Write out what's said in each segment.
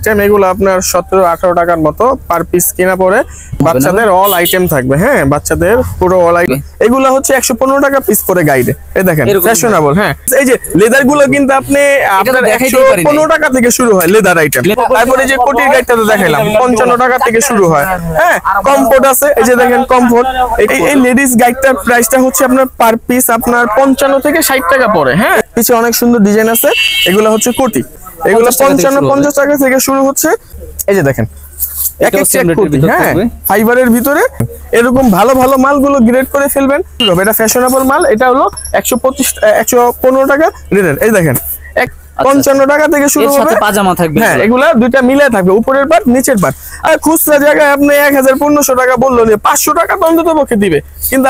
Item, এগুলো আপনার 17-18 টাকার মতো পার পিস কিনা পড়ে। বাচ্চাদের অল আইটেম থাকবে, হ্যাঁ বাচ্চাদের পুরো অল আইটেম। এগুলো হচ্ছে 115 টাকা পিস করে গাইডে। এই দেখেন ফ্যাশনেবল। হ্যাঁ এই যে লেদার গুলো কিন্তু আপনার 115 টাকা থেকে শুরু হয় লেদার আইটেম। তারপরে যে কোটির গাইডটা তো দেখাইলাম 55 টাকা থেকে শুরু হয়। হ্যাঁ কমফোর্ট আছে, এই যে দেখেন কমফোর্ট। এই লেডিস গাইডটার প্রাইসটা হচ্ছে আপনার পার পিস আপনার 55 থেকে 60 টাকা পড়ে। হ্যাঁ কিছু অনেক সুন্দর ডিজাইন আছে, এগুলো হচ্ছে কোটি, এগুলো 55-50 টাকা থেকে শুরু হচ্ছে। এই যে দেখেন এক এক চেক কোটি, হ্যাঁ ফাইবারের ভিতরে এরকম ভালো ভালো মালগুলো গ্রেড করে ফেলবেন। এটা ফ্যাশনেবল মাল, এটা হলো 115 টাকা রেটের। এই দেখেন 55 টাকা থেকে শুরু হবে, পাজামা থাকবে। হ্যাঁ এগুলা দুইটা মিলে থাকবে, উপরের পার্ট নিচের পার্ট। আর খুচরা জায়গায় আপনি 1500 টাকা বললো, 500 টাকা তো অন্তত পক্ষে দিবে, কিন্তু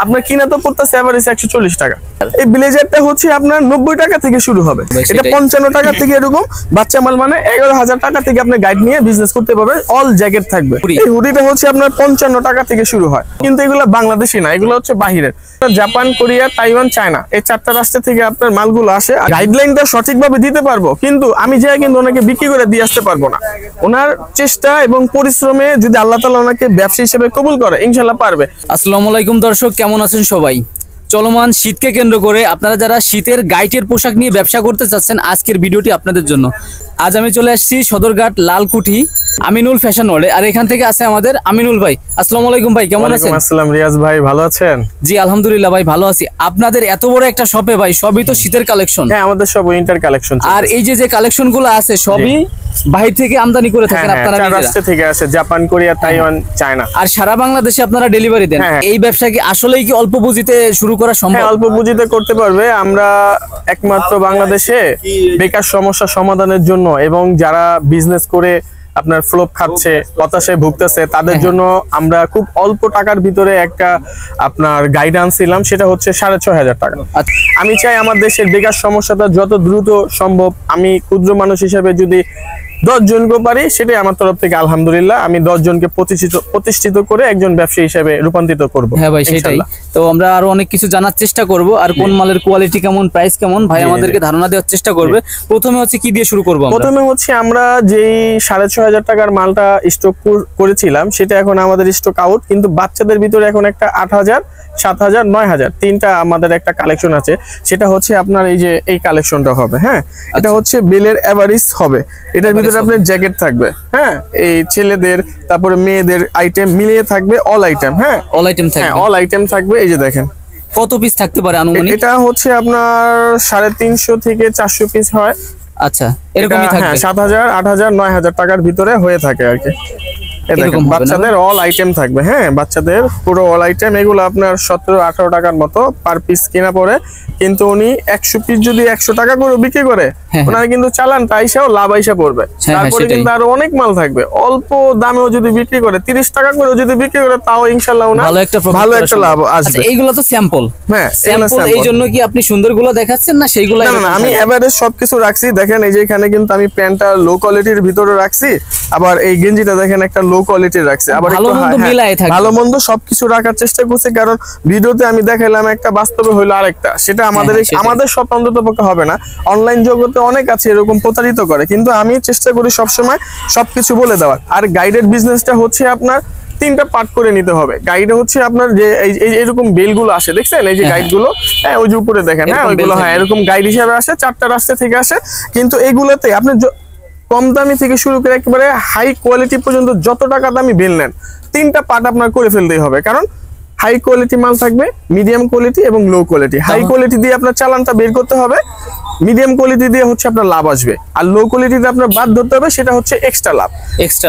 আপনার কিনা তো পড়তেছে এভারেজ 140 টাকা। এই ব্লেজারটা হচ্ছে আপনার 90 টাকা থেকে শুরু হবে, এটা 55 টাকা থেকে এরকম বাচ্চা মাল, মানে 11,000 টাকা থেকে আপনি গাইড নিয়ে বিজনেস করতে পারবেন। অল জ্যাকেট থাকবে। এই হুডিটা হচ্ছে আপনার 55 টাকা থেকে শুরু হয়, কিন্তু এগুলো বাংলাদেশি না, এগুলো হচ্ছে বাহিরের। জাপান, কোরিয়া, তাইওয়ান, চায়না, এই 4টা রাষ্ট্র থেকে আপনার মালগুলো আসে। গাইডলাইনটা সঠিকভাবে দিতে পারবো, কিন্তু আমি যাই কিন্তু ওনাকে বিক্রি করে দিয়ে আসতে পারবো না। ওনার চেষ্টা এবং পরিশ্রমে যদি আল্লাহ তাআলা ওনাকে ব্যবসা হিসেবে কবুল করে, ইনশাআল্লাহ পারবে। আসসালামু আলাইকুম দর্শক, কেমন আছেন সবাই? চলমান শীতকে কেন্দ্র করে আপনারা যারা শীতের গাইটের পোশাক নিয়ে ব্যবসা করতে চাচ্ছেন, আজকের ভিডিওটি আপনাদের জন্য। আজ আমি চলে আসছি সদরঘাট লালকুঠি আমিনুল ফ্যাশন ওয়ার্ল্ডে, আর এখান থেকে আছে আমাদের আমিনুল ভাই। আসসালামু আলাইকুম ভাই, কেমন আছেন? আসসালাম রিয়াজ ভাই, ভালো আছেন? জি আলহামদুলিল্লাহ ভাই, ভালো আছি। আপনাদের এত বড় একটা শপে ভাই, সবই তো শীতের কালেকশন। হ্যাঁ আমাদের সব উইন্টার কালেকশন। আর এই যে কালেকশন গুলো আছে সবই বাহির থেকে আমদানি করে থাকেন আপনারা? চার রাষ্ট্র থেকে আসে, জাপান, কোরিয়া, তাইওয়ান, চায়না। আর সারা বাংলাদেশে আপনারা ডেলিভারি দেন। এই ব্যবসা কি আসলেই কি অল্প পুঁজিতে শুরু করা সম্ভব? হ্যাঁ অল্প পুঁজিতে করতে পারবে। আমরা একমাত্র বাংলাদেশে বেকার সমস্যা সমাধানের জন্য এবং যারা বিজনেস করে আপনার ফ্লপ খাচ্ছে, হতাশায় ভুগতেছে, তাদের জন্য আমরা খুব অল্প টাকার ভিতরে একটা আপনার গাইডেন্স দিলাম, সেটা হচ্ছে 6,500 টাকা। আমি চাই আমার দেশের বেকার সমস্যাটা যত দ্রুত সম্ভব, আমি ক্ষুদ্র মানুষ হিসেবে যদি 10 জনকে পারি, সেটাই আমার তরফ থেকে আলহামদুলিল্লাহ। আমি 10 জনকে প্রতিষ্ঠিত করে একজন ব্যবসায়ী হিসেবে রূপান্তরিত করব। হ্যাঁ ভাই সেটাই তো, আমরা আরো অনেক কিছু জানার চেষ্টা করব, আর কোন মালের কোয়ালিটি কেমন, প্রাইস কেমন, ভাই আমাদেরকে ধারণা দেওয়ার চেষ্টা করবে। প্রথমে হচ্ছে কি দিয়ে শুরু করব? প্রথমে হচ্ছে আমরা যেই 6,500 টাকার মালটা স্টক করেছিলাম, সেটা এখন আমাদের স্টক আউট, কিন্তু বাচ্চাদের ভিতরে এখন একটা 8,000, 7,000, 9,000 তিনটা আমাদের একটা কালেকশন আছে। সেটা হচ্ছে আপনার এই যে এই কালেকশনটা হবে। হ্যাঁ এটা হচ্ছে বেলের এভারেজ হবে, এটার ভিতরে আপনার জ্যাকেট থাকবে। হ্যাঁ এই ছেলেদের তারপরে মেয়েদের আইটেম মিলিয়ে থাকবে, অল আইটেম। হ্যাঁ অল আইটেম থাকবে, হ্যাঁ অল আইটেম থাকবে। এই যে দেখেন কত পিস থাকতে পারে আনুমানিক? এটা হচ্ছে আপনার 350 থেকে 400 পিস হয়। আচ্ছা এরকমই থাকবে। 7,000, 8,000, 9,000 টাকার ভিতরে হয়ে থাকে আর কি। বাচ্চাদের অল আইটেম থাকবে। হ্যাঁ বাচ্চাদের পুরো অল আইটেম, এগুলো আপনার 17-18 টাকার মতো পার পিস কিনা পড়ে, কিন্তু উনি 100 পিস যদি 100 টাকা করে বিক্রি করে, ওনার কিন্তু চালানটা আইসাও লাভ আইসা পড়বে। তারপরে কিন্তু আরো অনেক মাল থাকবে, অল্প দামেও যদি বিক্রি করে, 30 টাকা করে যদি বিক্রি করে, তাও ইনশাআল্লাহ ওনার ভালো একটা লাভ আসবে। এইগুলো তো স্যাম্পল। হ্যাঁ স্যাম্পল, এই জন্য কি আপনি সুন্দরগুলো দেখাচ্ছেন না সেইগুলো? না আমি এভারেজ সবকিছু রাখছি। দেখেন এই যে এখানে কিন্তু আমি প্যান্টটা লো কোয়ালিটির ভিতরে রাখছি, আবার এই গেঞ্জিটা দেখেন একটা লো কোয়ালিটির রাখছি, আবার ভালো মন্দ সবকিছু রাখার চেষ্টা করছি, কারণ ভিডিওতে আমি দেখাইলাম একটা, বাস্তবে হইলো আরেকটা। সেটা আমাদের সব অন্তত পক্ষে হবে না। অনলাইন জগতে অনেক আছে এরকম প্রতারিত করে, কিন্তু আমি চেষ্টা করি সবসময় সবকিছু বলে দেওয়ার। আর গাইডের বিজনেসটা হচ্ছে আপনার 3টা পার্ট করে নিতে হবে। গাইডে হচ্ছে আপনার যে এরকম বেলগুলো আসে, দেখছেন এই যে গাইডগুলো, হ্যাঁ ওই যে উপরে দেখেন, হ্যাঁ ওইগুলো হ্যাঁ এরকম গাইড হিসাবে আসে, 4টা রাস্তা থেকে আসে। কিন্তু এগুলোতে আপনি কম দামি থেকে শুরু করে একেবারে হাই কোয়ালিটি পর্যন্ত যত টাকা দামি বেল নেন, 3টা পার্ট আপনার করে ফেলতেই হবে। কারণ হাই কোয়ালিটি মাল থাকবে, মিডিয়াম কোয়ালিটি এবং লো কোয়ালিটি। হাই কোয়ালিটি দিয়ে আপনার চালানটা বের করতে হবে, মিডিয়াম কোয়ালিটি দিয়ে হচ্ছে আপনার লাভ আসবে, আর লো কোয়ালিটিতে আপনার বাদ ধরতে হবে, সেটা হচ্ছে এক্সট্রা লাভ।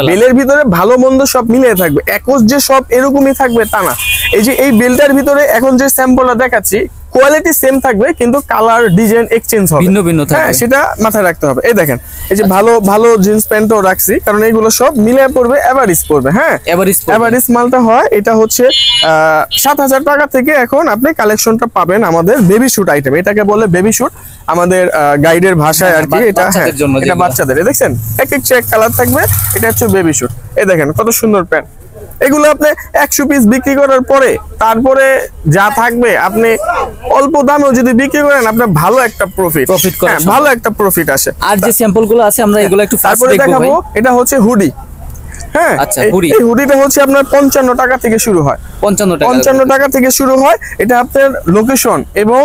বেলের ভিতরে ভালো মন্দ সব মিলিয়ে থাকবে, একজ যে সব এরকমই থাকবে তা না। এই যে এই বেলটার ভিতরে এখন যে স্যাম্পলটা দেখাচ্ছি, কোয়ালিটি সেম থাকবে, কিন্তু কালার ডিজাইন এক্সচেঞ্জ হবে, ভিন্ন ভিন্ন থাকবে। হ্যাঁ সেটা মাথায় রাখতে হবে। এই দেখেন এই যে ভালো ভালো জিন্স প্যান্টও রাখছি, কারণ এইগুলো সব মিলিয়ে পড়বে, এভারেজ পড়বে। হ্যাঁ এভারেজ মালটা হয়, এটা হচ্ছে 7,000 টাকা থেকে এখন আপনি কালেকশনটা পাবেন আমাদের বেবি শুট আইটেম, এটাকে বলে বেবি শুট আমাদের গাইডের ভাষায় আর কি। এটা হ্যাঁ এটা বাচ্চাদের, দেখছেন এক এক চেক কালার থাকবে, এটা হচ্ছে বেবি শুট। এই দেখেন কত সুন্দর প্যান্ট, এগুলো আপনি 100 পিস বিক্রি করার পরে তারপরে যা থাকবে আপনি অল্প দামেও যদি বিক্রি করেন আপনার ভালো একটা প্রফিট করা ভালো একটা প্রফিট আসে। আর যে স্যাম্পল গুলো আছে আমরা এগুলো একটু তারপরে দেখাবো। এটা হচ্ছে হুডি। হ্যাঁ, এই হুডিটা হচ্ছে আপনার 55 টাকা থেকে শুরু হয়। 55 টাকা থেকে শুরু হয়। এটা আপনার লোকেশন এবং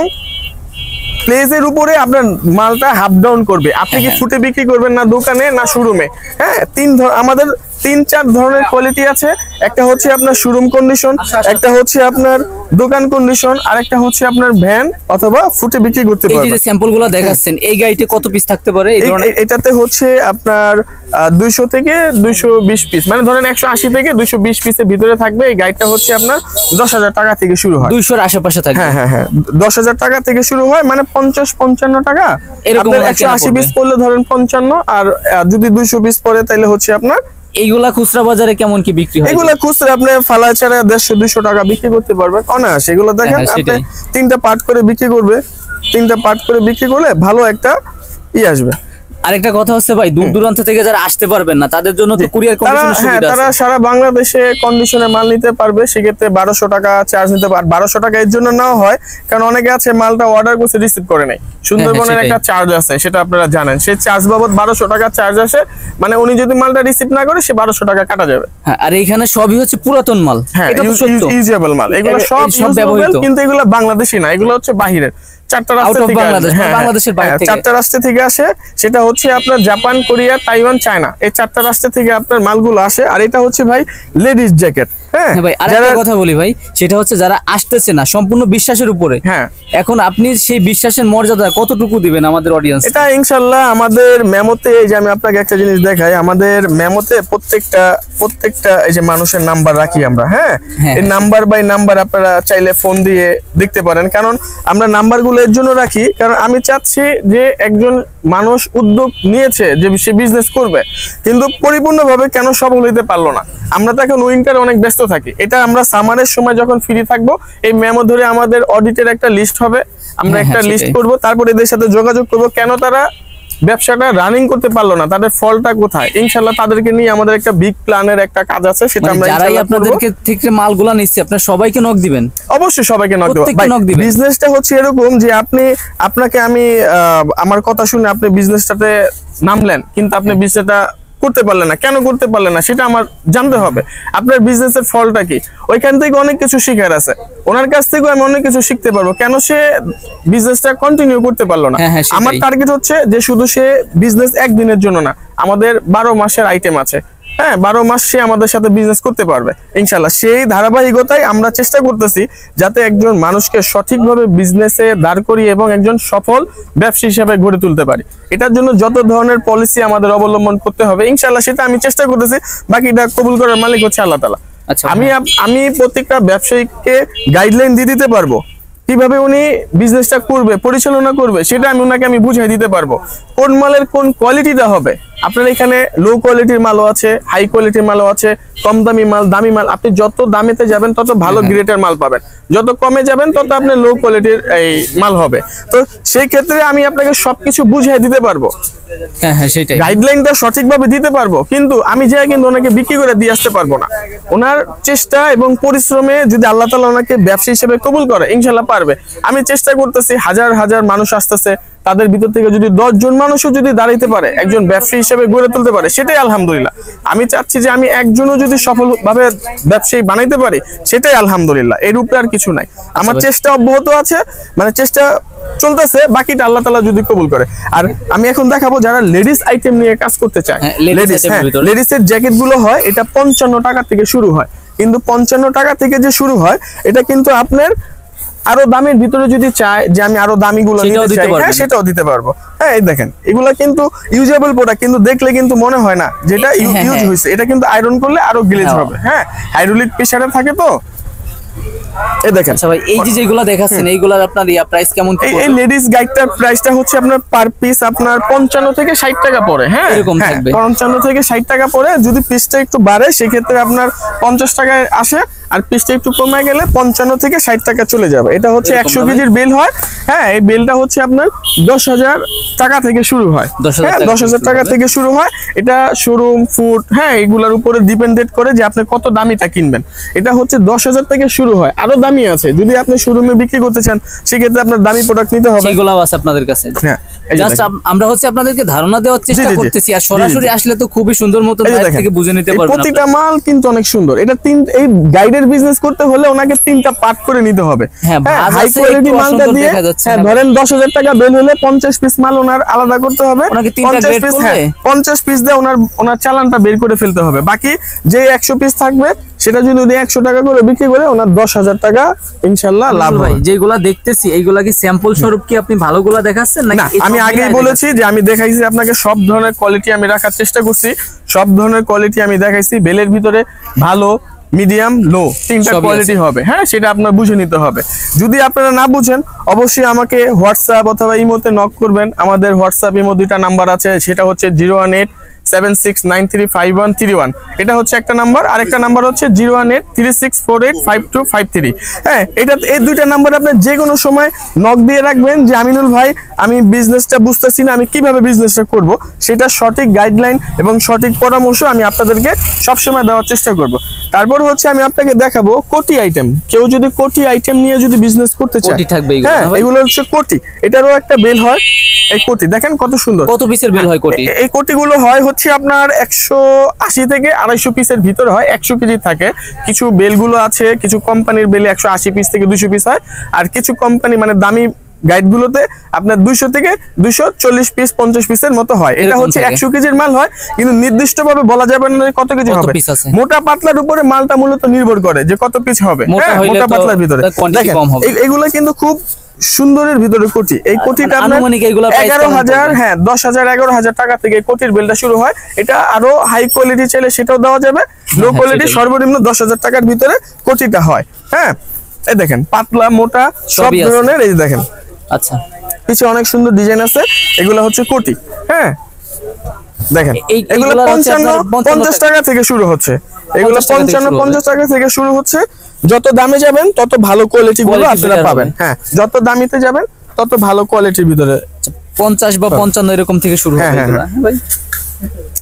প্লেসের উপরে আপনার মালটা হাফ ডাউন করবে। আপনি কি ফুটে বিক্রি করবেন না দোকানে না শোরুমে? হ্যাঁ, আমাদের 3-4 ধরনের কোয়ালিটি আছে। একটা হচ্ছে আপনার শোরুম কন্ডিশন, একটা হচ্ছে আপনার দোকান কন্ডিশন, আর একটা হচ্ছে আপনার ভ্যান অথবা ফুটে বিক্রি করতে পারবেন। এই যে স্যাম্পলগুলো দেখাচ্ছেন, এই গাড়িতে কত পিস থাকতে পারে? এটাতে হচ্ছে আপনার 200 থেকে 220 পিস, মানে ধরেন 180 থেকে 220 পিসের ভিতরে থাকবে। এই গাড়িটা হচ্ছে আপনার 10,000 টাকা থেকে শুরু হয়। 200 এর আশেপাশে থাকে। হ্যাঁ, 10,000 টাকা থেকে শুরু হয়, মানে 50-55 টাকা। আপনার 180 পিস পড়লে ধরেন 55, আর যদি 200 পিস পড়ে তাহলে হচ্ছে আপনার এইগুলা খুচরা বাজারে কেমন কি বিক্রি হয়? এগুলা খুচরা আপনি ফালা ছাড়া 150-200 টাকা বিক্রি করতে পারবেন অনায়াসে। এগুলো দেখেন আপনি 3টা পার্ট করে বিক্রি করবে, 3টা পার্ট করে বিক্রি করলে ভালো একটা আসবে। আরেকটা কথা হচ্ছে ভাই, দূর দূরান্ত থেকে যারা আসতে পারবেন না তাদের জন্য তো কুরিয়ার কন্ডিশনের সুবিধা আছে। তারা সারা বাংলাদেশে কন্ডিশনে মাল নিতে পারবে। সেক্ষেত্রে 1200 টাকা চার্জ নিতে পারে। 1200 টাকা এর জন্য নেওয়া হয় কারণ অনেকে আছে মালটা অর্ডার করছে রিসিভ করে নাই। সুন্দরবনের একটা চার্জ আছে, সেটা আপনারা জানেন। সেই চার্জ বাবদ 1200 টাকা চার্জ আসে, মানে উনি যদি মালটা রিসিভ না করে সে 1200 টাকা কাটা যাবে। হ্যাঁ, আর এখানে সবই হচ্ছে পুরাতন মাল। হ্যাঁ, ইউজেবল মাল। এগুলো সব ব্যবহৃত, কিন্তু এগুলো বাংলাদেশি না, এগুলো হচ্ছে বাহিরের। 4টা রাষ্ট্র থেকে আসে। সেটা হচ্ছে আপনার জাপান, কোরিয়া, তাইওয়ান, চায়না, এই 4টা রাষ্ট্র থেকে আপনার মালগুলো আসে। আর এটা হচ্ছে ভাই লেডিস জ্যাকেট। হ্যাঁ ভাই, আরেকটা কথা বলি ভাই, সেটা হচ্ছে যারা আসতেছে না সম্পূর্ণ বিশ্বাসের উপরে। হ্যাঁ, এখন আপনি সেই বিশ্বাসের মর্যাদা কতটুকু দিবেন আমাদের অডিয়েন্স? এটা ইনশাআল্লাহ আমাদের মেমোতে, এই যে আমি আপনাকে একটা জিনিস দেখাই, আমাদের মেমোতে প্রত্যেকটা এই যে মানুষের নাম্বার রাখি আমরা। হ্যাঁ, এই নাম্বার বাই নাম্বার আপনারা চাইলে ফোন দিয়ে দেখতে পারেন। কারণ আমরা নাম্বারগুলো এর জন্য রাখি, কারণ আমি চাচ্ছি যে একজন মানুষ উদ্যোগ নিয়েছে যে সে বিজনেস করবে, কিন্তু পরিপূর্ণভাবে কেন সফল হইতে পারলো না। আমরা তো এখন উইন্টারে অনেক ব্যস্ত থাকি। এটা আমরা সামারের সময় যখন ফ্রি থাকবো, এই মেমো ধরে আমাদের অডিটের একটা লিস্ট হবে, আমরা একটা লিস্ট করব, তারপর এদের সাথে যোগাযোগ করব কেন তারা ব্যবসাটা রানিং করতে পারলো না, তাদের ফলটা কোথায়। ইনশাআল্লাহ তাদেরকে নিয়ে আমাদের একটা বিগ প্ল্যানের একটা কাজ আছে, সেটা আমরা যারাই আপনাদেরকে থেকে মালগুলো নিচ্ছি আপনারা সবাইকে নক দিবেন। অবশ্যই সবাইকে নক দেব। বিজনেসটা হচ্ছে এরকম যে আপনাকে আমি আমার কথা শুনে আপনি বিজনেসটাতে নামলেন, কিন্তু আপনি বিজনেসটা করতে পারলেন না। কেন করতে পারলেন না সেটা আমার জানতে হবে। আপনার বিজনেসের ফলটা কি, ওইখান থেকে অনেক কিছু শিখার আছে। ওনার কাছ থেকেও আমি অনেক কিছু শিখতে পারবো কেন সে বিজনেসটা কন্টিনিউ করতে পারলো না। আমার টার্গেট হচ্ছে যে শুধু সে বিজনেস একদিনের জন্য না, আমাদের 12 মাসের আইটেম আছে। হ্যাঁ, 12 মাস সে আমাদের সাথে বিজনেস করতে পারবে ইনশাআল্লাহ। সেই ধারাবাহিকতায় আমরা চেষ্টা করতেছি যাতে একজন মানুষকে সঠিকভাবে বিজনেসে দাঁড় করিয়ে এবং একজন সফল ব্যবসায়ী হিসেবে গড়ে তুলতে পারি। এটার জন্য যত ধরনের পলিসি আমাদের অবলম্বন করতে হবে ইনশাআল্লাহ সেটা আমি চেষ্টা করতেছি। বাকিটা কবুল করার মালিক হচ্ছে আল্লাহ তাআলা। আমি প্রত্যেকটা ব্যবসায়ীকে গাইডলাইন দিয়ে দিতে পারবো কিভাবে উনি বিজনেসটা করবে, পরিচালনা করবে, সেটা আমি বুঝিয়ে দিতে পারবো। কোন মালের কোন কোয়ালিটিটা হবে। আপনার এখানে লো কোয়ালিটির মালও আছে, হাই কোয়ালিটির মালও আছে, কম দামি মাল, দামি মাল। আপনি যত দামেতে যাবেন তত ভালো গ্রেডের মাল পাবেন, যত কমে যাবেন তত আপনার লো কোয়ালিটির এই মাল হবে। তো সেই ক্ষেত্রে আমি আপনাকে সবকিছু বুঝিয়ে দিতে পারবো। হ্যাঁ, সেটাই গাইডলাইনটা সঠিকভাবে দিতে পারবো, কিন্তু আমি যাই কিন্তু ওনাকে বিক্রি করে দিয়ে আসতে পারবো না। ওনার চেষ্টা এবং পরিশ্রমে যদি আল্লাহ তাআলা ওনাকে ব্যবসা হিসেবে কবুল করে ইনশাআল্লাহ পারবে। আমি চেষ্টা করতেছি, হাজার হাজার মানুষ আসতেছে, তাদের ভিতর থেকে যদি 10 জন মানুষও যদি দাঁড়াইতে পারে, একজন ব্যবসায়ী হিসেবে গড়ে তুলতে পারে, সেটাই আলহামদুলিল্লাহ। আমি চাচ্ছি যে আমি একজনও যদি সফলভাবে ব্যবসায়ী বানাইতে পারি, সেটাই আলহামদুলিল্লাহ। এর উপরে আর কিছু নাই। আমার চেষ্টা অব্যাহত আছে, মানে চেষ্টা চলতেছে, বাকিটা আল্লাহ তাআলা যদি কবুল করে। আর আমি এখন দেখাবো যারা লেডিস আইটেম নিয়ে কাজ করতে চায়। লেডিসের জ্যাকেট গুলো হয়, এটা 55 টাকা থেকে শুরু হয়। কিন্তু 55 টাকা থেকে যে শুরু হয়, এটা কিন্তু আপনার আরো দামের ভিতরে যদি চায় যে আমি আরো দামি গুলো নিতে চাই, হ্যাঁ সেটাও দিতে পারবো। হ্যাঁ, এই দেখেন এগুলা কিন্তু ইউজেবল প্রোডাক্ট, কিন্তু দেখলে কিন্তু মনে হয় না যেটা ইউজ হয়েছে। এটা কিন্তু আয়রন করলে আরো গ্লেজ হবে। হ্যাঁ, হাইড্রোলিক প্রেসারে থাকে তো। এই দেখেন ভাই, এই যে যেগুলা দেখাচ্ছেন এইগুলার আপনার প্রাইস কেমন? এই লেডিস গাইডটার প্রাইসটা হচ্ছে আপনার পার পিস আপনার 55 থেকে 60 টাকা পড়ে। হ্যাঁ, এরকম থাকবে, 55 থেকে 60 টাকা পড়ে। যদি পিসটা একটু বাড়ে সেক্ষেত্রে আপনার 50 টাকায় আসে। আর পিসটা একটু কমে গেলে 55 থেকে 60 টাকা চলে যাবে। এটা হচ্ছে 100 কেজির বেল হয়। হ্যাঁ, এই বেলটা হচ্ছে আপনার 10,000 টাকা থেকে শুরু হয়। 10,000 টাকা থেকে শুরু হয়। এটা শোরুম ফুড, হ্যাঁ, এগুলোর উপরে ডিপেন্ডেন্ট করে যে আপনি কত দামিটা কিনবেন। এটা হচ্ছে 10,000 থেকে শুরু হয়, আরো দামি আছে। যদি আপনি শোরুমে বিক্রি করতে চান সেক্ষেত্রে আপনার দামি প্রোডাক্ট নিতে হবে। সেগুলোও আছে আপনাদের কাছে। হ্যাঁ, জাস্ট আমরা হচ্ছে আপনাদেরকে ধারণা দেওয়ার চেষ্টা করতেছি, আর সরাসরি আসলে তো খুবই সুন্দর মতো বাইরে থেকে বুঝে নিতে পারবেন। প্রতিটা মাল কিন্তু অনেক সুন্দর। এটা এই গাইডের বিজনেস করতে হলে ওনাকে 3টা পার্ট করে নিতে হবে। হ্যাঁ, হাই কোয়ালিটি মালটা দিয়ে, হ্যাঁ, ধরেন 10,000 টাকা বেল হলে 50 পিস মাল ওনার আলাদা করতে হবে। 50 পিস দিয়ে ওনার চালানটা বের করে ফেলতে হবে। বাকি যে 100 পিস থাকবে সেটা যদি 100 টাকা করে বিক্রি করে ওনার 10,000 টাকা ইনশাআল্লাহ লাভ হবে। যেগুলা দেখতেছি এইগুলা কি স্যাম্পল স্বরূপ কি আপনি ভালোগুলা দেখাচ্ছেন নাকি? না, আমি আগেই বলেছি যে আমি দেখাইছি আপনাকে সব ধরনের কোয়ালিটি আমি রাখার চেষ্টা করছি। সব ধরনের কোয়ালিটি আমি দেখাইছি। বেলের ভিতরে ভালো, মিডিয়াম, লো 3টা কোয়ালিটি হবে। হ্যাঁ, সেটা আপনার বুঝে নিতে হবে। যদি আপনারা না বুঝেন অবশ্যই আমাকে হোয়াটসঅ্যাপ অথবা ইমোতে নক করবেন। আমাদের হোয়াটসঅ্যাপ ইমো 2টা নাম্বার আছে। সেটা হচ্ছে 01876935131। এটা হচ্ছে একটা নাম্বার। আর একটা নাম্বার হচ্ছে 01836485253। হ্যাঁ, এই 2টা নাম্বার আপনি যে কোনো সময় নক দিয়ে রাখবেন যে আমিনুল ভাই, আমি বিজনেসটা বুঝতেছি না, আমি কিভাবে বিজনেসটা করব, সেটা সঠিক গাইডলাইন এবং সঠিক পরামর্শ আমি আপনাদেরকে সবসময় দেওয়ার চেষ্টা করব। তারপর হচ্ছে আমি আপনাকে দেখাবো কোটি আইটেম। কেউ যদি কোটি আইটেম নিয়ে যদি বিজনেস করতে চায়, হ্যাঁ, এগুলো হচ্ছে কোটি। এটারও একটা বেল হয়। এই কোটি দেখেন কত সুন্দর। কত পিসের বেল হয় কোটি? এই কোটিগুলো হয় হচ্ছে আপনার 180 থেকে 250 পিসের ভিতরে হয়। 100 কেজি থাকে। কিছু বেলগুলো আছে, কিছু কোম্পানির বেলে 180 পিস থেকে 200 পিস হয়। আর কিছু কোম্পানি মানে দামি গাইডগুলোতে আপনার 200 থেকে 240 পিস 50 পিসের মতো হয়। এটা হচ্ছে 100 কেজির মাল হয়, কিন্তু নির্দিষ্টভাবে বলা যাবে না কত কেজি হবে। মোটা পাতলার উপরে মালটা মূলত নির্ভর করে যে কত পিস হবে। মোটা পাতলার ভিতরে দেখেন এগুলো কিন্তু খুব সুন্দরের ভিতরে কোটি। এই কোটিটা আপনার 11,000, হ্যাঁ 10,000 11,000 টাকা থেকে কোটির বেলটা শুরু হয়। এটা আরো হাই কোয়ালিটি চাইলে সেটাও দেওয়া যাবে। লো কোয়ালিটি সর্বনিম্ন 10,000 টাকার ভিতরে কোটিটা হয়। হ্যাঁ, এই দেখেন পাতলা মোটা সব ধরনের। এই দেখেন, আচ্ছা, পিছে অনেক সুন্দর ডিজাইন আছে। এগুলো হচ্ছে কোটি। হ্যাঁ, দেখেন এগুলো 50 টাকা থেকে শুরু হচ্ছে। এগুলো 50 টাকা থেকে শুরু হচ্ছে। যত দামে যাবেন তত ভালো কোয়ালিটি গুলো আপনারা পাবেন। হ্যাঁ, যত দামিতে যাবেন তত ভালো কোয়ালিটির ভিতরে 50 বা 55 এরকম থেকে শুরু হবে।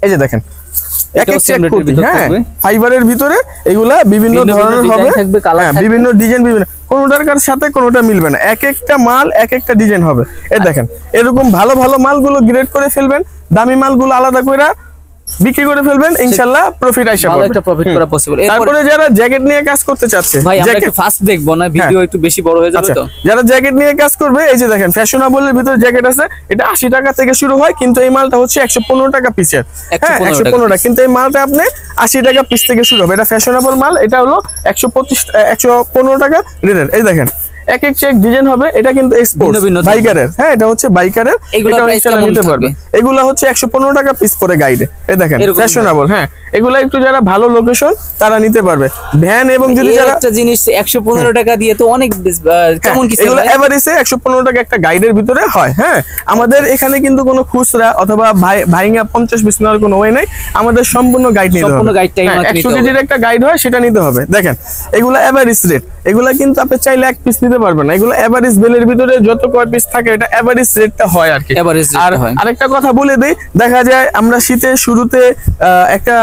এই যে দেখেন এক এক সেট কোটি। হ্যাঁ, ফাইবারের ভিতরে এগুলা বিভিন্ন ধরনের হবে। হ্যাঁ, বিভিন্ন ডিজাইন, বিভিন্ন কোনোটার সাথে কোনোটা মিলবে না। এক একটা মাল এক একটা ডিজাইন হবে। এই দেখেন এরকম ভালো ভালো মালগুলো গ্রেড করে ফেলবেন, দামি মালগুলো আলাদা করে বিক্রি করে ফেলবেন, ইনশাআল্লাহ প্রফিট আইসা পড়বে। একটা প্রফিট করা পসিবল। তারপরে যারা জ্যাকেট নিয়ে কাজ করতে চাচ্ছে, ভাই আমরা একটু ফাস্ট দেখব না, ভিডিও একটু বেশি বড় হয়ে যাবে তো। যারা জ্যাকেট নিয়ে কাজ করবে, এই যে দেখেন ফ্যাশনেবলের ভিতরে জ্যাকেট আছে। এটা 80 টাকা থেকে শুরু হয়, কিন্তু এই মালটা হচ্ছে 115 টাকা পিসের। হ্যাঁ, 115 টাকা, কিন্তু এই মালটা আপনি 80 টাকা পিস থেকে শুরু হবে। এটা ফ্যাশনেবল মাল। এটা হলো 115 টাকা রেটের। এই দেখেন এক এক চেক ডিজাইন হবে। এটা কিন্তু এক্সপোর্ট বাইকারের। হ্যাঁ, এটা হচ্ছে বাইকারের। এটা ইনশাআল্লাহ নিতে পারবে। এগুলা হচ্ছে 115 টাকা পিস করে গাইডে। এই দেখেন ফ্যাশনেবল। হ্যাঁ, এগুলা একটু যারা ভালো লোকেশন তারা নিতে পারবে। ভ্যান এবং যদি যারা একটা জিনিস 115 টাকা দিয়ে তো অনেক কেমন কি এগুলা এভারেজে 115 টাকা একটা গাইডের ভিতরে হয়। হ্যাঁ, আমাদের এখানে কিন্তু কোনো খুচরা অথবা ভাইঙ্গা 50 পিস নেওয়ার কোনো ওয়ে নাই। আমাদের সম্পূর্ণ গাইড নিতে হবে। সম্পূর্ণ গাইডটাই মাত্র 100 কেজির একটা গাইড হয়, সেটা নিতে হবে। দেখেন এগুলা এভারেজ রেট। এগুলা কিন্তু আপনি চাইলে এক পিস নিতে পারবেন না। এগুলো এভারেজ বেলের ভিতরে যত কয় পিস থাকে এটা এভারেজ রেটটা হয় আর কি। আর আরেকটা কথা বলে দেই, দেখা যায় আমরা শীতের শুরুতে একটা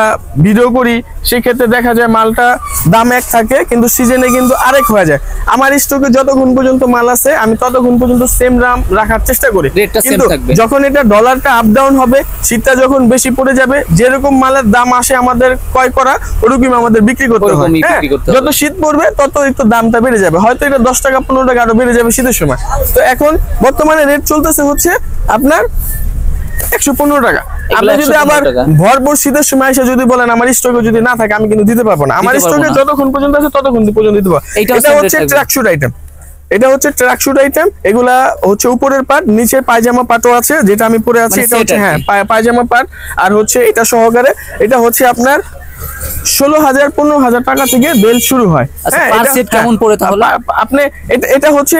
ভিডিও করি, সেই ক্ষেত্রে দেখা যায় মালটা দাম এক থাকে কিন্তু সিজনে কিন্তু আরেক হয়ে যায়। আমার স্টকে যতক্ষণ পর্যন্ত মাল আছে আমি ততক্ষণ পর্যন্ত সেম দাম রাখার চেষ্টা করি। কিন্তু যখন এটা ডলারটা আপ ডাউন হবে, শীতটা যখন বেশি পড়ে যাবে, যেরকম মালের দাম আসে আমাদের ক্রয় করা ওরকম আমাদের বিক্রি করতে হয়। যত শীত পড়বে তত একটু দামটা বেড়ে যাবে। হয়তো এটা 10 টাকা 15 টাকা আরো বেড়ে যাবে শীতের সময়। তো এখন বর্তমানে রেট চলতেছে হচ্ছে আপনার 115 টাকা। আপনি যদি আবার ভরপুর শীতের সময় এসে যদি বলেন আমার স্টকে যদি না থাকে, আমি কিন্তু দিতে পারবো না। আমার স্টকে যতক্ষণ পর্যন্ত আছে ততক্ষণ পর্যন্ত দিতে পারবো। এটা হচ্ছে ট্র্যাকস্যুট আইটেম। এটা হচ্ছে ট্র্যাকস্যুট আইটেম। এগুলা হচ্ছে উপরের পার্ট, নিচে পায়জামা পাটও আছে, যেটা আমি পরে আছি। এটা হচ্ছে হ্যাঁ পায়জামা পার্ট। আর হচ্ছে এটা সহকারে এটা হচ্ছে আপনার 16,000 15,000 টাকা থেকে বেল শুরু হয়। আপনি এটা হচ্ছে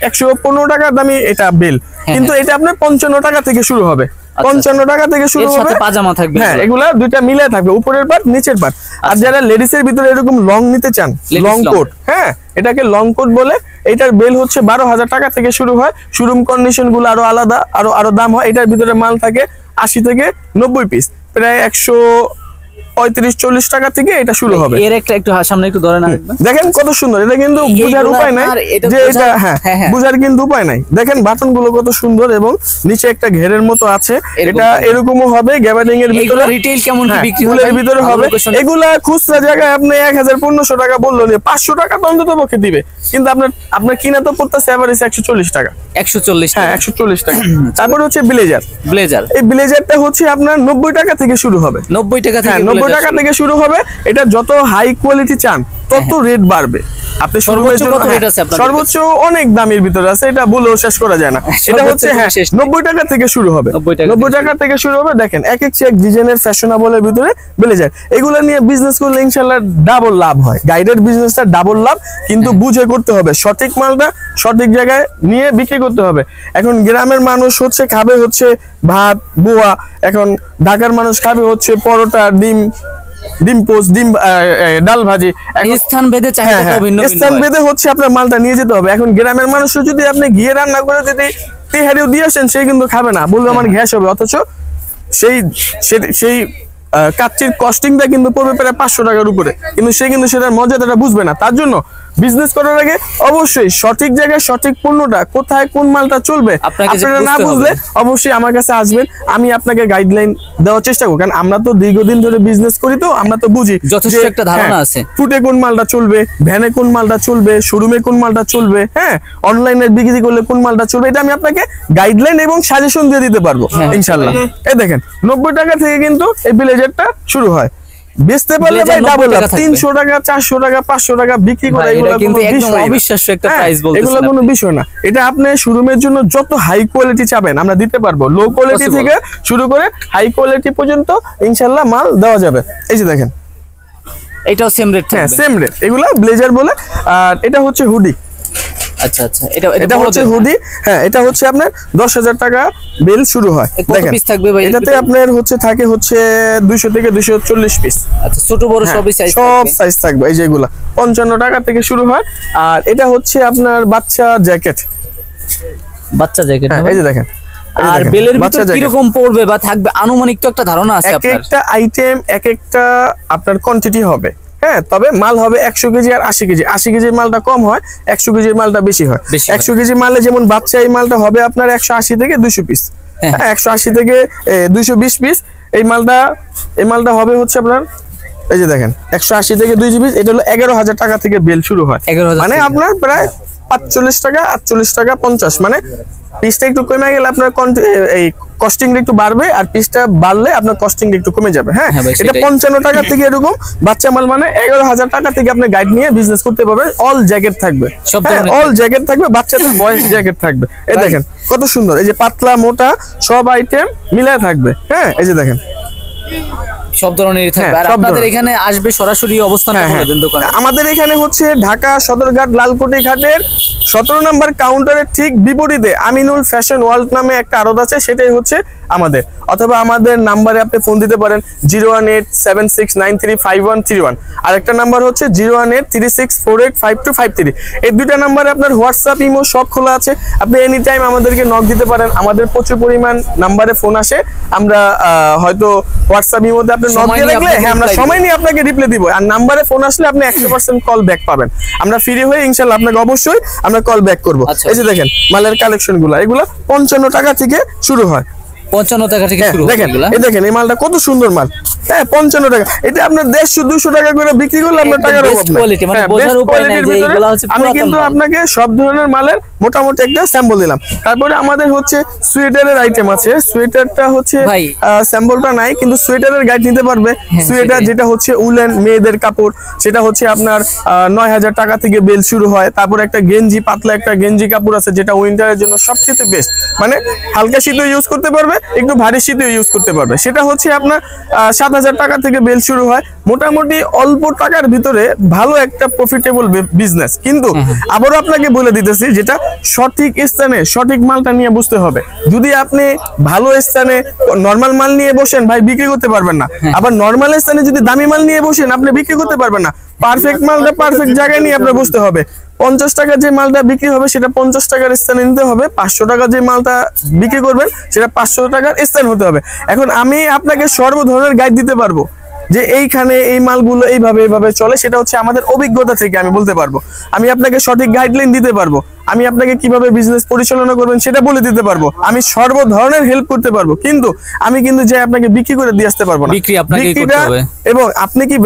115 টাকা দামি এটা বেল, কিন্তু এটা আপনার 55 টাকা থেকে শুরু হবে। 55 টাকা থেকে শুরু এর হবে। সাথে পাজামা থাকবে। হ্যাঁ, এগুলা দুইটা মিলে থাকবে, উপরের পার্ট নিচের পার্ট। আর যারা লেডিস এর ভিতরে এরকম লং নিতে চান, লং কোট, হ্যাঁ এটাকে লং কোট বলে, এটার বেল হচ্ছে 12,000 টাকা থেকে শুরু হয়। শোরুম কন্ডিশন গুলো আরো আলাদা, আরো দাম হয়। এটার ভিতরে মাল থাকে 80 থেকে 90 পিস, প্রায় 135-40 টাকা থেকে এটা শুরু হবে। এর একটু সামনে একটু ধরে না, দেখেন কত সুন্দর। এটা কিন্তু বোঝার উপায় নাই যে এটা, হ্যাঁ বোঝার কিন্তু উপায় নাই। দেখেন বাটন গুলো কত সুন্দর এবং নিচে একটা ঘেরের মতো আছে। এটা এরকমও হবে গ্যাবার্ডিং এর ভিতরে। রিটেইল কেমন কি বিক্রি হয় এর ভিতরে হবে? এগুলা খুচরা জায়গায় আপনি 1000-1500 টাকা বললো, 500 টাকা তো অন্তত পক্ষে দিবে, কিন্তু আপনার কিনা তো পড়তেছে এভারেজ 140 টাকা। 140, হ্যাঁ 140 টাকা। তারপর হচ্ছে ব্লেজার। এই ব্লেজারটা হচ্ছে আপনার 90 টাকা থেকে শুরু হবে। 90 টাকা থেকে, 90 টাকা থেকে শুরু হবে। এটা যত হাই কোয়ালিটি চান তত রেট বাড়বে। আপনি সর্বোচ্চ অনেক দামের ভিতরে আছে, এটা বলেও শেষ করা যায় না। এটা হচ্ছে 90 টাকা থেকে শুরু হবে। 90 টাকা থেকে শুরু হবে। দেখেন এক ডিজাইনের ফ্যাশনেবলের ভিতরে ব্লেজার, এগুলো নিয়ে বিজনেস করলে ইনশাআল্লাহ ডাবল লাভ হয়। গাইডের বিজনেসটা ডাবল লাভ, কিন্তু বুঝে করতে হবে। সঠিক মালটা সঠিক জায়গায় নিয়ে বিক্রি করতে হবে। এখন গ্রামের মানুষ হচ্ছে খাবে হচ্ছে ভাত বোয়া, এখন ঢাকার মানুষ খাবে হচ্ছে পরোটা, ডিম পোস্ট, ডাল ভাজি। স্থান ভেদে চাহিদা ভিন্ন, স্থান ভেদে হচ্ছে আপনার মালটা নিয়ে যেতে হবে। এখন গ্রামের মানুষ যদি আপনি ঘিয়ে রান্না করে যদি তেহারিও দিয়ে আসেন, সে কিন্তু খাবে না, বলবে আমার গ্যাস হবে। অথচ সেই কাচ্চির কস্টিংটা কিন্তু পড়বে প্রায় 500 টাকার উপরে, কিন্তু সে কিন্তু সেটার মর্যাদাটা বুঝবে না। তার জন্য বিজনেস করার আগে অবশ্যই সঠিক জায়গায় সঠিক পণ্যটা কোথায় কোন মালটা চলবে আপনারা না বুঝলে অবশ্যই আমার কাছে আসবেন, আমি আপনাকে গাইডলাইন দেওয়ার চেষ্টা করব। কারণ আমরা তো দীর্ঘদিন ধরে বিজনেস করি, তো আমরা তো বুঝি যথেষ্ট একটা ধারণা আছে ফুটে কোন মালটা চলবে, ভ্যানে কোন মালটা চলবে, শোরুমে কোন মালটা চলবে, হ্যাঁ অনলাইনে বিক্রি করলে কোন মালটা চলবে। এটা আমি আপনাকে গাইডলাইন এবং সাজেশন দিয়ে দিতে পারবো ইনশাআল্লাহ। এই দেখেন 90 টাকা থেকে কিন্তু এই ব্লেজারটা শুরু হয়। বেচতে পারলে ভাই ডাবল লাভ। 300 টাকা 400 টাকা 500 টাকা বিক্রি করে, এগুলো কিন্তু একদম অবিশ্বাস্য একটা প্রাইস বলতেছেন। এগুলো কোনো বিষয় না। এটা আপনি শোরুমের জন্য যত হাই কোয়ালিটি চাবেন আমরা দিতে পারবো। লো কোয়ালিটি থেকে শুরু করে হাই কোয়ালিটি পর্যন্ত ইনশাআল্লাহ মাল দেওয়া যাবে। এই যে দেখেন এটাও সেম রেট। হ্যাঁ সেম রেট। এগুলো ব্লেজার বলে। আর এটা হচ্ছে হুডি। আচ্ছা, এটা হচ্ছে হুডি। হ্যাঁ এটা হচ্ছে আপনার 10,000 টাকা বেল শুরু হয়। দেখেন পিস থাকবে ভাই এটাতে আপনার থাকে 200 থেকে 240 পিস। আচ্ছা ছোট বড় সবই সাইজ, সব সাইজ থাকবে। এই যেগুলো 55 টাকা থেকে শুরু হয়। আর এটা হচ্ছে আপনার বাচ্চা জ্যাকেট। এই যে দেখেন। আর বেলের ভিতর কি রকম পড়বে বা থাকবে আনুমানিক তো একটা ধারণা আছে আপনার? একটা আইটেম একটা আপনার কোয়ান্টিটি হবে। হ্যাঁ তবে মাল হবে 100 কেজি আর 80 কেজি। 80 কেজির মালটা কম হয়, 100 কেজির মালটা বেশি হয়। 100 কেজি মালে যেমন বাচ্চা এই মালটা হবে আপনার 180 থেকে 200 পিস। 180 থেকে 220 পিস। এই মালটা হবে হচ্ছে আপনার, এই যে দেখেন 180 থেকে 200 পিস। এটা হলো 11,000 টাকা থেকে বেল শুরু হয়। মানে আপনার প্রায় 45 টাকা 48 টাকা 50, মানে পিসটা একটু কমে গেলে আপনার এই কস্টিংটা একটু বাড়বে, আর পিসটা বাড়লে আপনার কস্টিংটা একটু কমে যাবে। হ্যাঁ এটা 55 টাকা থেকে এরকম বাচ্চা মাল, মানে 11,000 টাকা থেকে আপনি গাইড নিয়ে বিজনেস করতে পারবেন। অল জ্যাকেট থাকবে, অল জ্যাকেট থাকবে, বাচ্চাদের বয়েস জ্যাকেট থাকবে। এই দেখেন কত সুন্দর, এই যে পাতলা মোটা সব আইটেম মিলায় থাকবে। হ্যাঁ এই যে দেখেন সব ধরনেরই থাকবে। আর আপনাদের এখানে আসবে সরাসরি অবস্থান করে দেন দোকানে? আমাদের এখানে হচ্ছে ঢাকা সদরঘাট লালকুটি ঘাটের 17 নম্বর কাউন্টারের ঠিক বিপরীতে আমিনুল ফ্যাশন ওয়ার্ল্ড নামে একটা আড়ত আছে, সেটাই হচ্ছে আমাদের। অথবা আমাদের নাম্বারে আপনি ফোন দিতে পারেন 01876935131। আর একটা নাম্বার হচ্ছে 01836485253। এই দুইটা নাম্বারে আপনার হোয়াটসঅ্যাপ ইমো সব খোলা আছে। আপনি এনি টাইম আমাদেরকে নক দিতে পারেন। আমাদের প্রচুর পরিমাণ নাম্বারে ফোন আসে, আমরা হয়তো হোয়াটসঅ্যাপ ইমোতে আপনি নক দিয়ে রাখলে আমরা সময় নিয়ে আপনাকে রিপ্লাই দিব। আর নাম্বারে ফোন আসলে আপনি 100% কল ব্যাক পাবেন। আমরা ফ্রি হয়ে ইনশাআল্লাহ আপনাকে অবশ্যই আমরা কল ব্যাক করব। এই যে দেখেন মালের কালেকশনগুলো, এগুলো 55 টাকা থেকে শুরু হয়। 55 টাকা থেকে শুরু হয়। দেখেন এই মালটা কত সুন্দর মাল। হ্যাঁ 55 টাকা। এটা আপনার 150-200 টাকা করে বিক্রি করলে আপনার টাকার অভাব নাই। আমি কিন্তু আপনাকে সব ধরনের মালের মোটামুটি একটা স্যাম্পল দিলাম। তারপরে আমাদের হচ্ছে সোয়েটারের আইটেম আছে। সোয়েটারটা হচ্ছে স্যাম্পলটা নাই, কিন্তু সোয়েটারের গাইড নিতে পারবে। সোয়েটার যেটা হচ্ছে উলেন মেয়েদের কাপড়, সেটা হচ্ছে আপনার 9,000 টাকা থেকে বেল শুরু হয়। তারপর একটা গেঞ্জি, পাতলা একটা গেঞ্জি কাপড় আছে, যেটা উইন্টারের জন্য সবচেয়ে বেস্ট। মানে হালকা শীতও ইউজ করতে পারবে, একটু ভারী শীতও ইউজ করতে পারবে। সেটা হচ্ছে আপনার 7,000 টাকা থেকে বেল শুরু হয়। মোটামুটি অল্প টাকার ভিতরে ভালো একটা প্রফিটেবল বিজনেস। কিন্তু আবারও আপনাকে বলে দিতেছি, যেটা সঠিক স্থানে সঠিক মালটা নিয়ে বুঝতে হবে। যদি আপনি ভালো স্থানে নরমাল মাল নিয়ে বসেন ভাই, বিক্রি করতে পারবেন না। আবার নরমাল স্থানে যদি দামি মাল নিয়ে বসেন, আপনি বিক্রি করতে পারবেন না। পারফেক্ট মালটা পারফেক্ট জায়গায় নিয়ে আপনার বুঝতে হবে। 50 টাকা যে মালটা বিক্রি হবে সেটা 50 টাকার স্থানে নিতে হবে। 500 টাকা যে মালটা বিক্রি করবেন সেটা 500 টাকার স্থান হতে হবে। এখন আমি আপনাকে সর্ব ধরনের গাইড দিতে পারবো যে এইখানে এই মালগুলো এইভাবে এইভাবে চলে, সেটা হচ্ছে আমাদের অভিজ্ঞতা থেকে আমি বলতে পারবো। আমি আপনাকে সঠিক গাইডলাইন দিতে পারবো। আমি আপনাকে কিভাবে বিজনেস পরিচালনা করবেন সেটা বলে দিতে পারবো। আমি সর্ব ধরনের হেল্প করতে পারবো, কিন্তু আমি কিন্তু যে আপনাকে বিক্রি করে দিয়ে আসতে পারবো না। বিক্রিটা এবং আপনি কি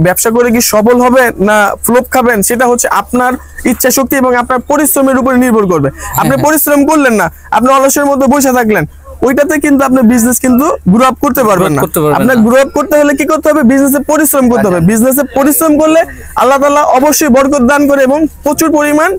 ব্যবসা করে কি সফল হবে না ফ্লপ খাবেন, সেটা হচ্ছে আপনার ইচ্ছা শক্তি এবং আপনার পরিশ্রমের উপরে নির্ভর করবে। আপনি পরিশ্রম করলেন না, আপনি অলসের মধ্যে বসে থাকলেন, ওইটাতে কিন্তু আপনি বিজনেস কিন্তু গ্রো আপ করতে পারবেন না। আপনার গ্রো আপ করতে হলে কি করতে হবে? বিজনেসে পরিশ্রম করতে হবে। বিজনেসে পরিশ্রম করলে আল্লাহ তাআলা অবশ্যই বরকত দান করে এবং প্রচুর পরিমাণ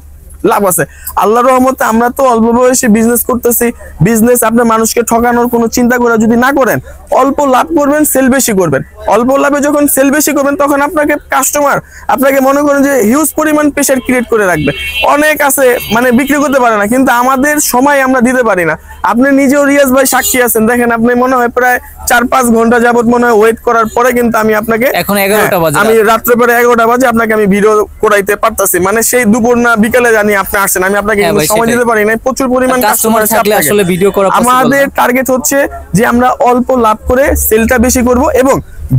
লাভ আছে। আল্লাহর রহমতে আমরা তো অল্প বয়সে বিজনেস করতেছি। বিজনেস আপনি মানুষকে ঠকানোর কোনো চিন্তা করে যদি না করেন, অল্প লাভ করবেন, সেল বেশি করবেন। অল্প লাভে যখন সেল বেশি করবেন, তখন আপনাকে কাস্টমার আপনাকে মনে করেন যে হিউজ পরিমাণ প্রেশার ক্রিয়েট করে রাখবে। অনেক আছে মানে বিক্রি করতে পারে না, কিন্তু আমাদের সময় আমরা দিতে পারি না। আপনি নিজেও রিয়াজ ভাই সাক্ষী আছেন, দেখেন আপনি মনে হয় প্রায় 4-5 ঘন্টা যাবত মনে হয় ওয়েট করার পরে কিন্তু আমি আপনাকে এখন 11টা বাজে, আমি রাত্রে পরে 11টা বাজে আপনাকে আমি ভিডিও করাইতে পারতাছি। মানে সেই দুপুর না বিকালে জানি আপনি আসছেন, আমি আপনাকে সময় দিতে পারি না। প্রচুর পরিমাণ কাস্টমার থাকলে আসলে ভিডিও করা পসিবল। আমাদের টার্গেট হচ্ছে যে আমরা অল্প লাভ করে সেলটা বেশি করব এবং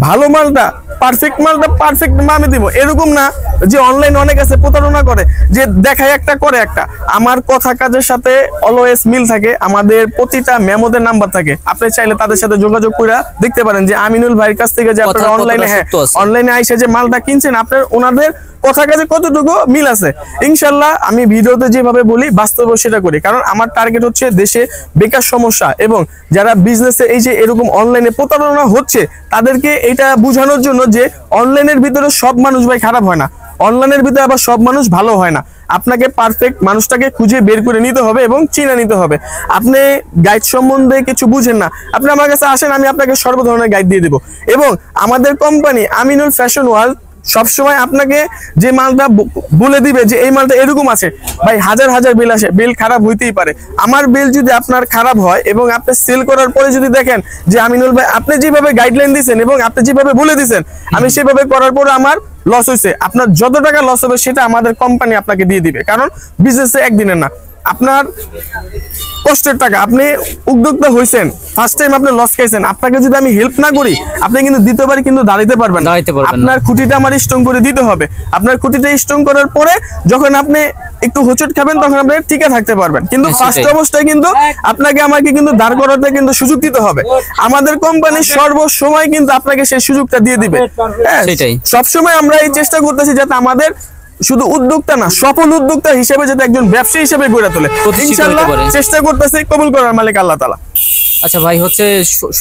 ভালো মালটা পারফেক্ট আমি দিব। এরকম না যে অনলাইন অনেক আছে প্রতারণা করে, যে দেখায় একটা করে একটা। আমার কথা কাজের সাথে অলওয়েজ মিল থাকে। আমাদের প্রতিটা মেমোদের নাম্বার থাকে, আপনি চাইলে তাদের সাথে যোগাযোগ করে দেখতে পারেন যে আমিনুল ভাইয়ের কাছ থেকে যে আপনারা অনলাইনে আইসা যে মালটা কিনছেন, আপনার ওনাদের কথা কাজে কতটুকু মিল আছে। ইনশাল্লাহ আমি ভিডিওতে যেভাবে বলি বাস্তবে সেটা করি, কারণ আমার টার্গেট হচ্ছে দেশে বেকার সমস্যা এবং যারা বিজনেসে এই যে এরকম অনলাইনে প্রতারণা হচ্ছে তাদেরকে এটা বোঝানোর জন্য যে অনলাইনের ভিতরে সব মানুষ ভাই খারাপ হয় না, অনলাইনের ভিতরে আবার সব মানুষ ভালো হয় না। আপনাকে পারফেক্ট মানুষটাকে খুঁজে বের করে নিতে হবে এবং চিনে নিতে হবে। আপনি গাইড সম্বন্ধে কিছু বুঝেন না, আপনি আমার কাছে আসেন, আমি আপনাকে সর্ব ধরনের গাইড দিয়ে দেবো। এবং আমাদের কোম্পানি আমিনুল ফ্যাশন ওয়ার্ল্ড সবসময় আপনাকে যে মালটা বলে দিবে যে এই মালটা এরকম আছে, ভাই হাজার হাজার বিল আসে, বিল খারাপ হইতেই পারে। আমার বিল যদি আপনার খারাপ হয় এবং আপনি সেল করার পরে যদি দেখেন যে আমিনুল ভাই আপনি যেভাবে গাইডলাইন দিয়েছেন এবং আপনি যেভাবে বলে দিয়েছেন আমি সেভাবে করার পরে আমার লস হয়েছে, আপনার যত টাকা লস হবে সেটা আমাদের কোম্পানি আপনাকে দিয়ে দিবে। কারণ বিজনেসে একদিনের না, আপনার কষ্টের টাকা, আপনি উদ্যোক্তা হয়েছেন, ফার্স্ট টাইম আপনি লস খাইছেন, আপনাকে যদি আমি হেল্প না করি আপনি কিন্তু দ্বিতীয়বার কিন্তু দাঁড়াইতে পারবেন না। আপনার খুঁটিটা আমার স্ট্রং করে দিতে হবে। আপনার খুঁটিটা স্ট্রং করার পরে যখন আপনি একটু হোঁচট খাবেন তখন আপনি টিকে থাকতে পারবেন, কিন্তু ফার্স্ট অবস্থায় কিন্তু আপনাকে আমাকে কিন্তু দাঁড় করাতে কিন্তু সুযোগ দিতে হবে। আমাদের কোম্পানি সর্বসময় কিন্তু আপনাকে সেই সুযোগটা দিয়ে দিবে। সবসময় আমরা এই চেষ্টা করতেছি যাতে আমাদের শুধু উদ্যোক্তা না, সফল উদ্যোক্তা হিসেবে যাতে একজন ব্যবসায়ী হিসেবে গড়ে তোলে। ইনশাআল্লাহ চেষ্টা করতেছি, কবুল করার মালিক আল্লাহ তাআলা। আচ্ছা ভাই, হচ্ছে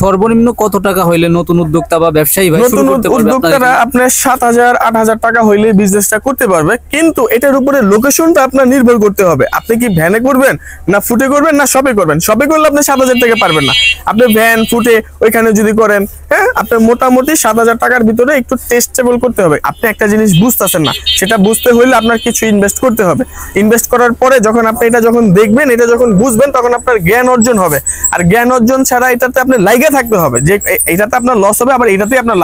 সর্বনিম্ন কত টাকা হইলে নতুন উদ্যোক্তা বা ব্যবসায়ী ভাই শুরু করতে পারবে? উদ্যোক্তারা আপনার 7,000-8,000 টাকা হইলে বিজনেসটা করতে পারবে, কিন্তু এটার উপরে লোকেশনটা আপনার নির্ভর করতে হবে। আপনি কি ভ্যানে করবেন না ফুটে করবেন না শপে করবেন? শপে করলে আপনি 7,000 টাকা পারবেন না। আপনি ভ্যান ফুটে ওইখানে যদি করেন, হ্যাঁ আপনার মোটামুটি 7,000 টাকার ভিতরে একটু টেস্টেবল করতে হবে। আপনি একটা জিনিস বুঝতেছেন না, সেটা বুঝতে হইলে আপনার কিছু ইনভেস্ট করতে হবে। ইনভেস্ট করার পরে যখন আপনি এটা যখন দেখবেন, এটা যখন বুঝবেন, তখন আপনার জ্ঞান অর্জন হবে। আর জ্ঞান অর্জন ছাড়া এটাতে আপনি লাইগা থাকতে হবে যে এটাতে আপনার লস হবে, আবার এটাতেই আপনার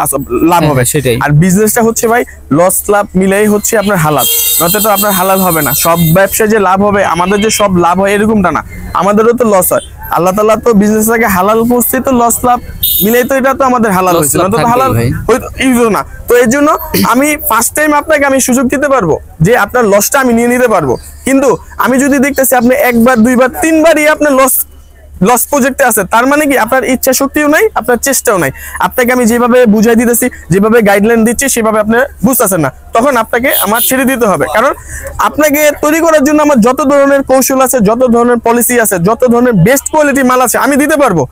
লাভ হবে। আর বিজনেসটা হচ্ছে ভাই লস লাভ মিলাই হচ্ছে আপনার হালাল, নয়তো তো আপনার হালাল হবে না। সব ব্যবসায় যে লাভ হবে, আমাদের যে সব লাভ হয় এরকমটা না, আমাদেরও তো লস হয়। আল্লাহ তাআলা তো বিজনেসটাকে হালাল করছে, তো লস লাভ মিলাই তো এটা তো আমাদের হালাল হয়েছে, নয়তো তো হালাল হইতো না। তো এই জন্য আমি ফার্স্ট টাইম আপনাকে আমি সুযোগ দিতে পারবো যে আপনার লসটা আমি নিয়ে নিতে পারবো, কিন্তু আমি যদি দেখতেছি আপনি একবার দুইবার তিনবারই আপনার লস প্রজেক্টে আছে, তার মানে কি আপনার ইচ্ছা শক্তিও নাই, আপনার চেষ্টাও নাই। আপনাকে আমি যেভাবে বুঝাই দিতেছি, যেভাবে গাইডলাইন দিচ্ছি, সেভাবে আপনি বুঝতেছেন না, তখন আপনাকে আমার ছেড়ে দিতে হবে। কারণ আপনাকে তৈরি করার জন্য আমার যত ধরনের কৌশল আছে, যত ধরনের পলিসি আছে, যত ধরনের বেস্ট কোয়ালিটি মাল আছে আমি দিতে পারবো,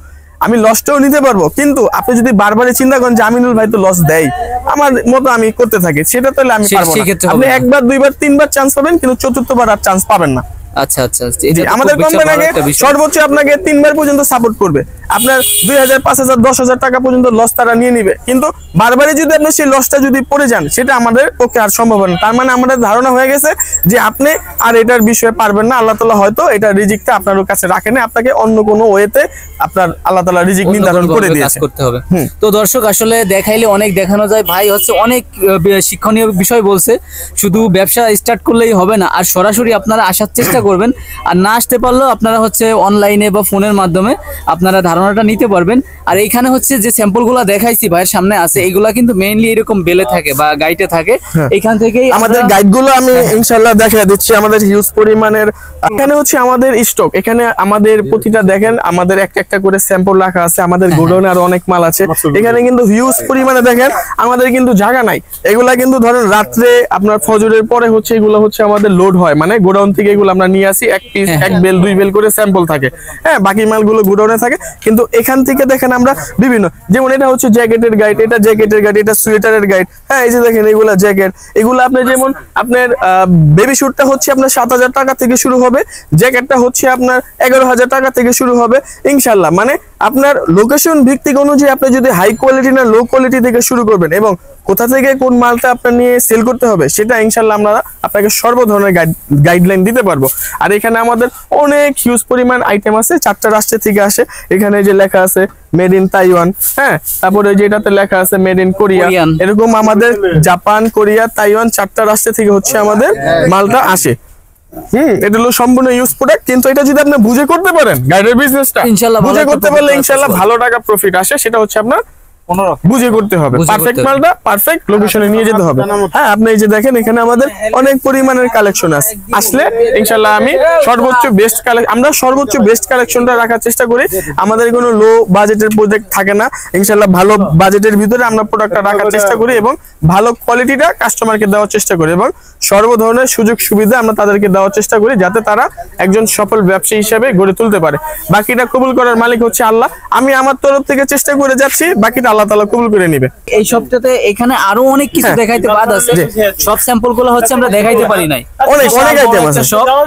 আমি লসটাও নিতে পারবো। কিন্তু আপনি যদি বারবারই চিন্তা করেন যে আমিনুল ভাই তো লস দেয়, আমার মতো আমি করতে থাকি, সেটা তাহলে আমি পারবো না। আপনি একবার দুইবার তিনবার চান্স পাবেন, কিন্তু চতুর্থবার আর চান্স পাবেন না। আচ্ছা আচ্ছা, আমাদের কোম্পানি সর্বোচ্চ আপনাকে 3 বার পর্যন্ত সাপোর্ট করবে। আপনার 2000, 5000, 10,000 টাকা পর্যন্ত লস তারা নিয়ে নিবে, কিন্তু বারবারই যদি আপনি সেই লসটা যদি পড়ে যান সেটা আমাদের পক্ষে আর সম্ভব না। তার মানে আমাদের ধারণা হয়ে গেছে যে আপনি আর এটার বিষয়ে পারবেন না। আল্লাহ তাআলা হয়তো এটা রিজিকটা আপনার কাছে রাখেন, আপনাকে অন্য কোনো ওয়েতে আপনার আল্লাহ তাআলা রিজিক নির্ধারণ করে দিয়েছে, করতে হবে। তো দর্শক আসলে দেখাইলে অনেক দেখানো যায়, ভাই হচ্ছে অনেক শিক্ষণীয় বিষয় বলছে। শুধু ব্যবসা স্টার্ট করলেই হবে না, আর সরাসরি আপনারা আসার চেষ্টা করবেন। আর না আসতে পারলেও আপনারা হচ্ছে অনলাইনে বা ফোনের মাধ্যমে আপনারা ধারণাটা নিতে পারবেন। আর এইখানে হচ্ছে যে স্যাম্পলগুলো দেখাইছি ভাইয়ের সামনে আছে, এইগুলা কিন্তু মেইনলি এরকম বেলে থাকে বা গাইটে থাকে। এখান থেকেই আমাদের গাইডগুলো আমি ইনশাআল্লাহ দেখিয়ে দিচ্ছি। আমাদের হিউজ পরিমাণের এখানে হচ্ছে আমাদের স্টক, এখানে আমাদের প্রতিটা দেখেন আমাদের একটা একটা করে স্যাম্পল রাখা আছে। আমাদের গোডাউনে আরো অনেক মাল আছে, এখানে কিন্তু হিউজ পরিমাণে দেখেন আমাদের কিন্তু জায়গা নাই। এগুলা কিন্তু ধরেন রাত্রে আপনার ফজরের পরে হচ্ছে এগুলো হচ্ছে আমাদের লোড হয়, মানে গোডাউন থেকে এগুলো আমরা নিয়ে আসি, এক পিস এক বেল 2 বেল করে স্যাম্পল থাকে। হ্যাঁ, বাকি মালগুলো গোডাউনে থাকে। কিন্তু এখান থেকে দেখেন আমরা বিভিন্ন, যেমন এটা হচ্ছে জ্যাকেটের গাইড, এটা জ্যাকেটের গাইড, এটা সোয়েটারের গাইড। হ্যাঁ, এই যে দেখেন এগুলা জ্যাকেট, এগুলো আপনি যেমন আপনার বেবি স্যুটটা হচ্ছে আপনার 7,000 টাকা থেকে শুরু হবে, জ্যাকেটটা হচ্ছে আপনার 11,000 টাকা থেকে শুরু হবে ইনশাআল্লাহ। মানে আপনার লোকেশন ভিত্তিক অনুযায়ী আপনি যদি হাই কোয়ালিটি না লো কোয়ালিটি থেকে শুরু করবেন এবং কোথা থেকে কোন মালটা আপনার নিয়ে সেল করতে হবে সেটা ইনশাআল্লাহ আমরা আপনাকে সর্ব ধরনের গাইডলাইন দিতে পারবো। আর এখানে আমাদের অনেক হিউজ পরিমাণ আইটেম আছে, 4টা রাষ্ট্র থেকে আসে। এখানে যে লেখা আছে মেড ইন তাইওয়ান, হ্যাঁ, তারপরে যেটাতে লেখা আছে মেড ইন কোরিয়া, এরকম আমাদের জাপান, কোরিয়া, তাইওয়ান 4টা রাষ্ট্র থেকে হচ্ছে আমাদের মালটা আসে। এটা হলো সম্পূর্ণ ইউজ প্রোডাক্ট, কিন্তু এটা যদি আপনি বুঝে করতে পারেন গাইডের বিজনেসটা ইনশাআল্লাহ বুঝে করতে পারলে ইনশাআল্লাহ ভালো টাকা প্রফিট আসে। সেটা হচ্ছে আপনার বুঝে করতে হবে, পারফেক্ট মালটা পারফেক্ট লোকেশনে নিয়ে যেতে হবে। হ্যাঁ, আপনি এই যে দেখেন এখানে আমাদের অনেক পরিমাণের কালেকশন আছে, আসলে ইনশাআল্লাহ আমি সর্বোচ্চ বেস্ট আমরা সর্বোচ্চ বেস্ট কালেকশনটা রাখার চেষ্টা করি। আমাদের কোনো লো বাজেটের প্রোডাক্ট থাকে না, ইনশাআল্লাহ ভালো বাজেটের ভিতরে আমরা প্রোডাক্টটা রাখার চেষ্টা করি এবং ভালো কোয়ালিটিটা কাস্টমারকে দেওয়ার চেষ্টা করি এবং সর্ব ধরনের সুযোগ সুবিধা আমরা তাদেরকে দেওয়ার চেষ্টা করি যাতে তারা একজন সফল ব্যবসায়ী হিসেবে গড়ে তুলতে পারে। বাকিটা কবুল করার মালিক হচ্ছে আল্লাহ। আমি আমার তরফ থেকে চেষ্টা করে যাচ্ছি, বাকিটা আল্লাহ তাআলা কবুল করে নেবে। এই সপ্তাহে এখানে আরো অনেক কিছু দেখাইতে বাদ আছে, সব স্যাম্পল গুলো হচ্ছে আমরা দেখাইতে পারি নাই। অনেক আইটেম আছে,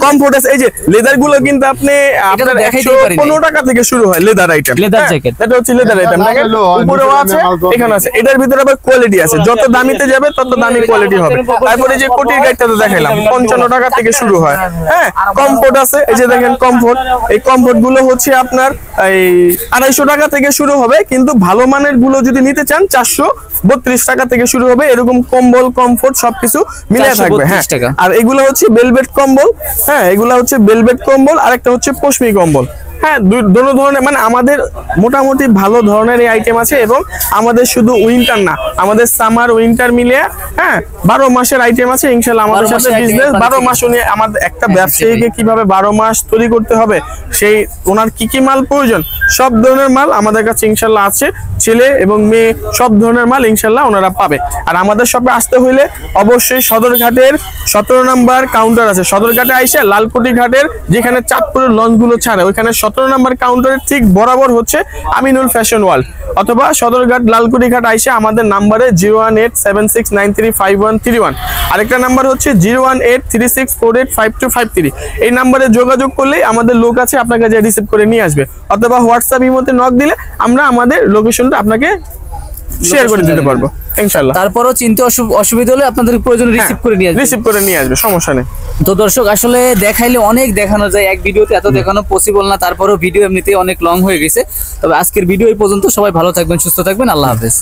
কমফোর্ট আছে। এই যে লেদার গুলো কিন্তু আপনি আপনার 115 টাকা থেকে শুরু হয় লেদার আইটেম, লেদার জ্যাকেট, এটা হচ্ছে লেদার আইটেম। দেখেন উপরেও আছে, এখানে আছে। এটার ভিতরে আবার কোয়ালিটি আছে, যত দামিতে যাবে তত দামি কোয়ালিটি হবে। তারপরে যে কোটির গাইডটা তো দেখাইলাম 55 টাকা থেকে শুরু হয়। হ্যাঁ, কমফোর্ট আছে, এই যে দেখেন কমফোর্ট, এই কমফোর্ট গুলো হচ্ছে আপনার এই 250 টাকা থেকে শুরু হবে, কিন্তু ভালো মানের গুলো যদি নিতে চান 432 টাকা থেকে শুরু হবে। এরকম কম্বল কমফোর্ট সবকিছু মিলে থাকবে। হ্যাঁ, আর এগুলো হচ্ছে বেলভেট কম্বল। হ্যাঁ, এগুলো হচ্ছে বেলভেট কম্বল, আর একটা হচ্ছে পশমি কম্বল। হ্যাঁ, দুটো ধরনের, মানে আমাদের মোটামুটি ভালো ধরনের এই আইটেম আছে এবং আমাদের শুধু উইন্টার না, আমাদের সামার উইন্টার মিলে 12 মাসের আইটেম আছে ইনশাআল্লাহ। আমাদের সাথে বিজনেস 12 মাস নিয়ে আমাদের একটা ব্যবসায়ীকে কিভাবে 12 মাস তৈরি করতে হবে, সেই ওনার কি কি মাল প্রয়োজন সব ধরনের মাল আমাদের কাছে ইনশাআল্লাহ আছে। ছেলে এবং মেয়ে সব ধরনের মাল ইনশাআল্লাহ ওনারা পাবে। আর আমাদের শপে আসতে হইলে অবশ্যই সদরঘাটের 17 নম্বর কাউন্টার আছে, সদরঘাটে আইসা লালকুটি ঘাটের যেখানে চাঁদপুরের লঞ্চগুলো ছাড়ে ওইখানে 17 নম্বর কাউন্টারের ঠিক বরাবর হচ্ছে আমিনুল ফ্যাশন ওয়ার্ল্ড, অথবা সদরঘাট লালকুটি ঘাট আইসা আমাদের নাম্বারে 01876935131, আরেকটা নাম্বার হচ্ছে 01836485253। এই নাম্বারে যোগাযোগ করলেই আমাদের লোক আছে আপনাকে যে রিসিভ করে নিয়ে আসবে, অথবা হোয়াটসঅ্যাপ ইমোতে নক দিলে আমরা আমাদের লোকেশনটা আপনাকে শেয়ার করে দিতে পারবো ইনশাআল্লাহ। তারপরও চিন্তা অসুবিধা হলে আপনাদের প্রয়োজন রিসিভ করে নিয়ে আসবে, সমস্যা নেই। তো দর্শক আসলে দেখাইলে অনেক দেখানো যায়, এক ভিডিওতে এত দেখানো পসিবল না। তারপরও ভিডিও এমনিতেই অনেক লং হয়ে গেছে। তবে আজকের ভিডিও এই পর্যন্ত। সবাই ভালো থাকবেন, সুস্থ থাকবেন, আল্লাহ হাফেজ।